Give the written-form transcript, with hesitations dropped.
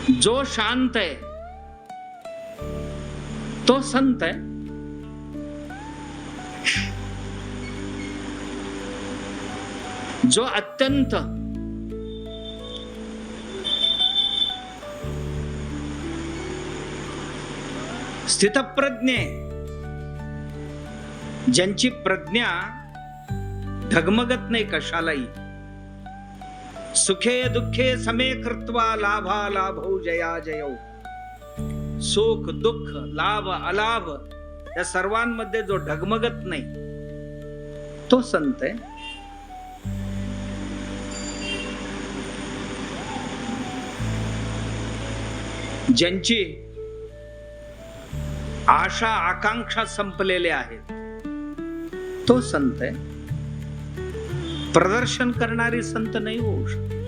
जो शांत आहे तो संत आहे. जो अत्यंत स्थितप्रज्ञ, ज्यांची प्रज्ञा ढगमगत नाही कशालाही, सुखे दुःखे समे कृत्वा लाभा लाभौ जया जयौ, सुख दुःख लाभ अलाभ या सर्वांमध्ये जो ढगमगत नाही तो संत आहे. ज्यांची आशा आकांक्षा संपलेल्या आहेत तो संत आहे. प्रदर्शन करणारी संत नाही होऊ शकत.